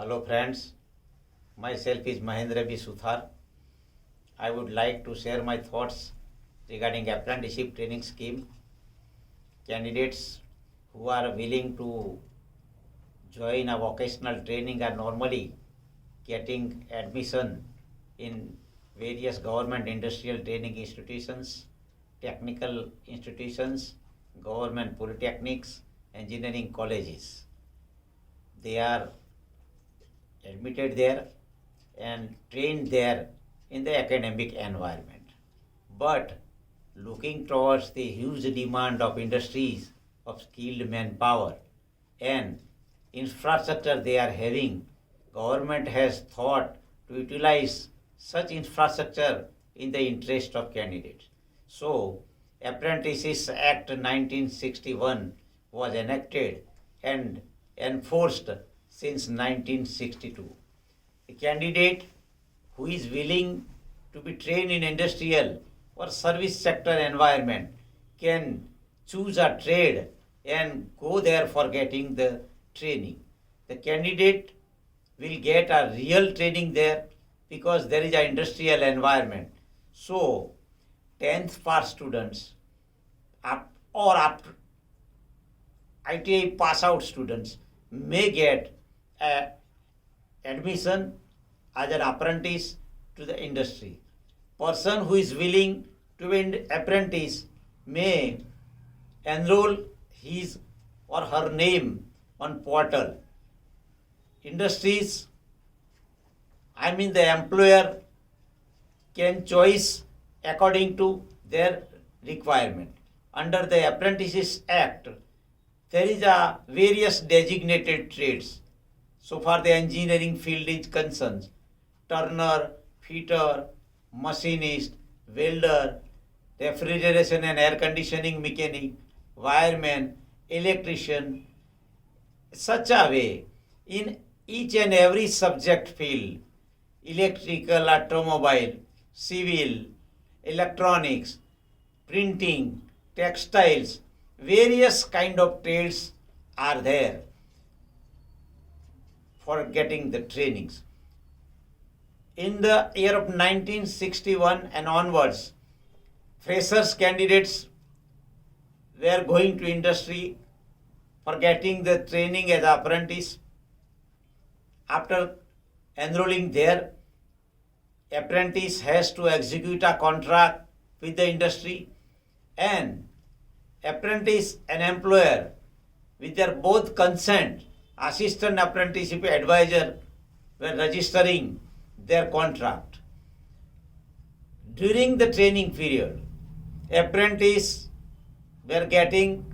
Hello friends, myself is Mahendra Suthar. I would like to share my thoughts regarding apprenticeship training scheme. Candidates who are willing to join a vocational training are normally getting admission in various government industrial training institutions, technical institutions, government polytechnics, engineering colleges. They are admitted there and trained there in the academic environment. But looking towards the huge demand of industries of skilled manpower and infrastructure they are having, government has thought to utilize such infrastructure in the interest of candidates. So, Apprentices Act 1961 was enacted and enforced since 1962. A candidate who is willing to be trained in industrial or service sector environment can choose a trade and go there for getting the training. The candidate will get a real training there because there is an industrial environment. So, 10th pass students or ITI pass out students may get admission as an apprentice to the industry. Person who is willing to be an apprentice may enroll his or her name on portal. Industries, the employer can choose according to their requirement. Under the Apprentices Act, there is a various designated trades. So far the engineering field is concerned, turner, fitter, machinist, welder, refrigeration and air conditioning mechanic, wireman, electrician, such a way in each and every subject field, electrical, automobile, civil, electronics, printing, textiles, various kind of trades are there for getting the trainings. In the year of 1961 and onwards, freshers candidates were going to industry for getting the training as apprentice. After enrolling there, apprentice has to execute a contract with the industry, and apprentice and employer, with their both consent, assistant apprenticeship advisor were registering their contract. During the training period, apprentices were getting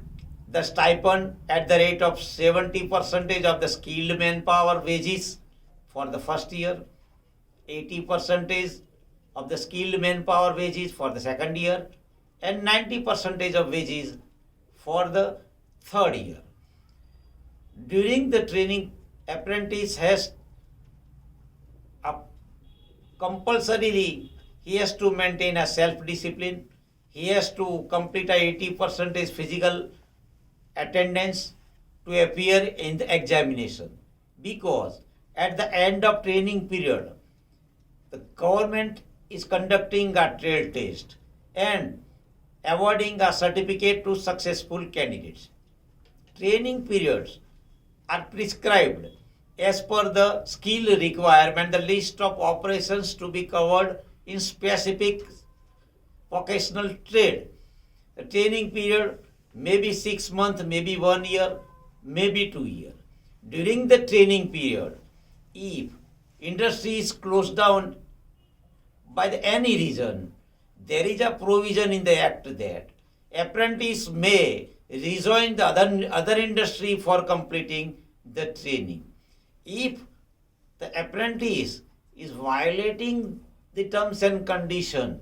the stipend at the rate of 70% of the skilled manpower wages for the first year, 80% of the skilled manpower wages for the second year, and 90% of wages for the third year. During the training, apprentice has compulsorily he has to maintain a self-discipline. He has to complete a 80% physical attendance to appear in the examination, because at the end of training period, the government is conducting a trade test and awarding a certificate to successful candidates. Training periods are prescribed as per the skill requirement, the list of operations to be covered in specific vocational trade. The training period may be 6 months, maybe 1 year, maybe 2 years. During the training period, if industry is closed down by any reason, there is a provision in the act that apprentice may rejoin the other industry for completing the training. If the apprentice is violating the terms and conditions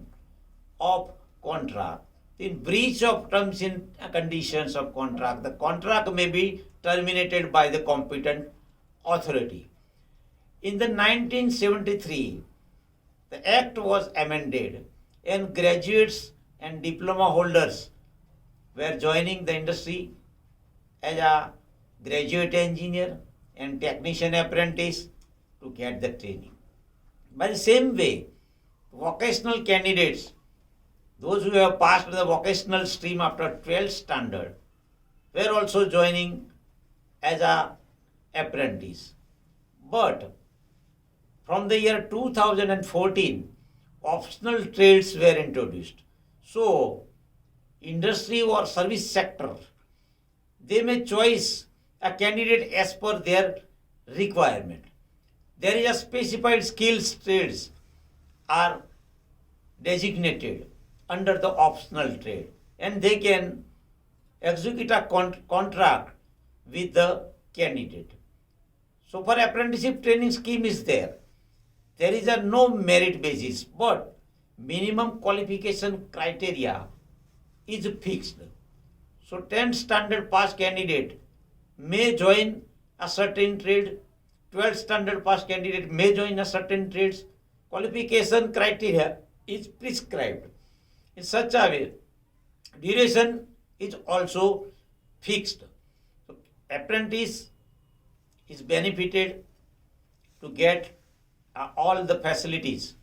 of contract, in breach of terms and conditions of contract, the contract may be terminated by the competent authority. In the 1973, the act was amended and graduates and diploma holders were joining the industry as a graduate engineer and technician apprentice to get the training. By the same way, vocational candidates, those who have passed the vocational stream after 12th standard, were also joining as a apprentice. But from the year 2014, optional trades were introduced. So, industry or service sector, they may choose a candidate as per their requirement. There is a specified skills trades are designated under the optional trade, and they can execute a contract with the candidate. So for apprenticeship training scheme is there. There is a no merit basis, but minimum qualification criteria is fixed. So 10th standard pass candidate may join a certain trade, 12th standard pass candidate may join a certain trades. Qualification criteria is prescribed in such a way. Duration is also fixed. So apprentice is benefited to get all the facilities.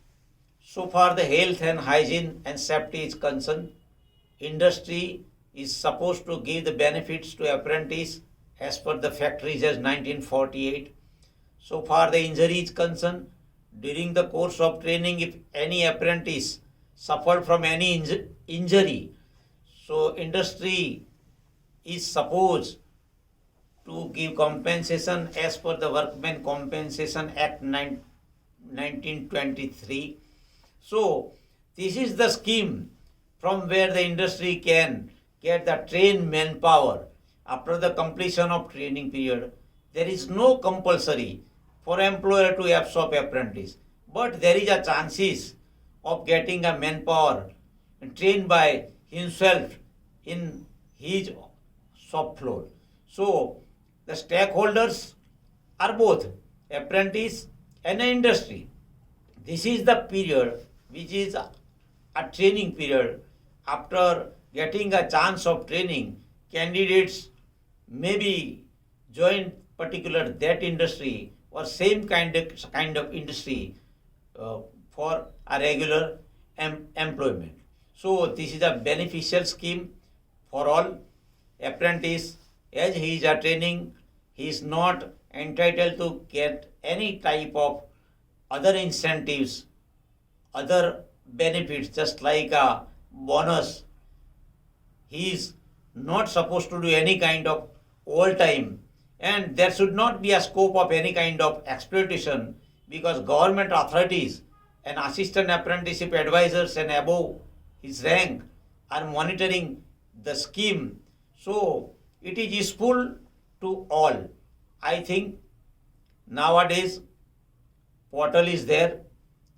So far the health and hygiene and safety is concerned, industry is supposed to give the benefits to apprentice as per the factories as 1948. So far the injury is concerned, during the course of training, if any apprentice suffered from any injury, so industry is supposed to give compensation as per the Workmen Compensation Act 1923. So this is the scheme from where the industry can get the trained manpower after the completion of training period. There is no compulsory for employer to absorb apprentice, but there is a chances of getting a manpower trained by himself in his shop floor. So the stakeholders are both apprentice and industry. This is the period which is a training period. After getting a chance of training, candidates may be join particular that industry or same kind of industry for a regular employment. So this is a beneficial scheme for all. Apprentice, as he is a training, he is not entitled to get any type of other incentives, other benefits, just like a bonus. He is not supposed to do any kind of overtime, and there should not be a scope of any kind of exploitation, because government authorities and assistant apprenticeship advisors and above his rank are monitoring the scheme. So it is useful to all. I think nowadays portal is there.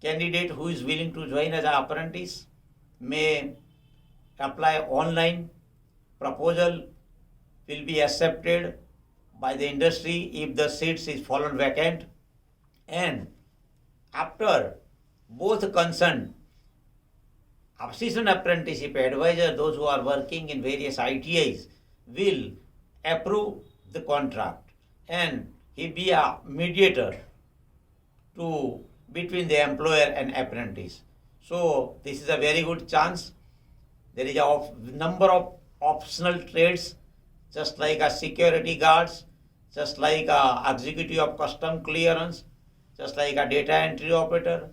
Candidate who is willing to join as an apprentice may apply online. Proposal will be accepted by the industry if the seats is fallen vacant, and after both concerned assistant apprenticeship advisor, those who are working in various ITIs, will approve the contract, and he be a mediator to between the employer and apprentice. So this is a very good chance. There is a number of optional trades, just like a security guards, just like a executive of custom clearance, just like a data entry operator,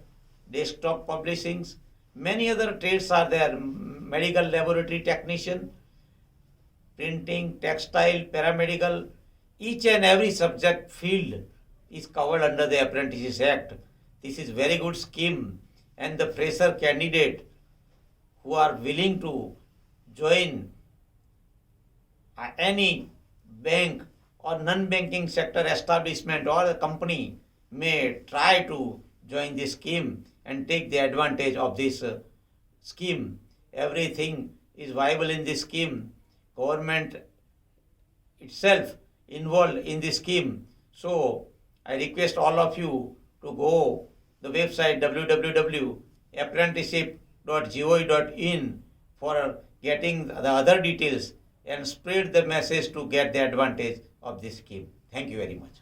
desktop publishings. Many other trades are there, medical laboratory technician, printing, textile, paramedical. Each and every subject field is covered under the Apprentices Act. This is very good scheme, and the fresher candidate who are willing to join any bank or non-banking sector establishment or a company may try to join this scheme and take the advantage of this scheme. Everything is viable in this scheme. Government itself involved in this scheme. So I request all of you to go the website www.apprenticeship.gov.in for getting the other details and spread the message to get the advantage of this scheme. Thank you very much.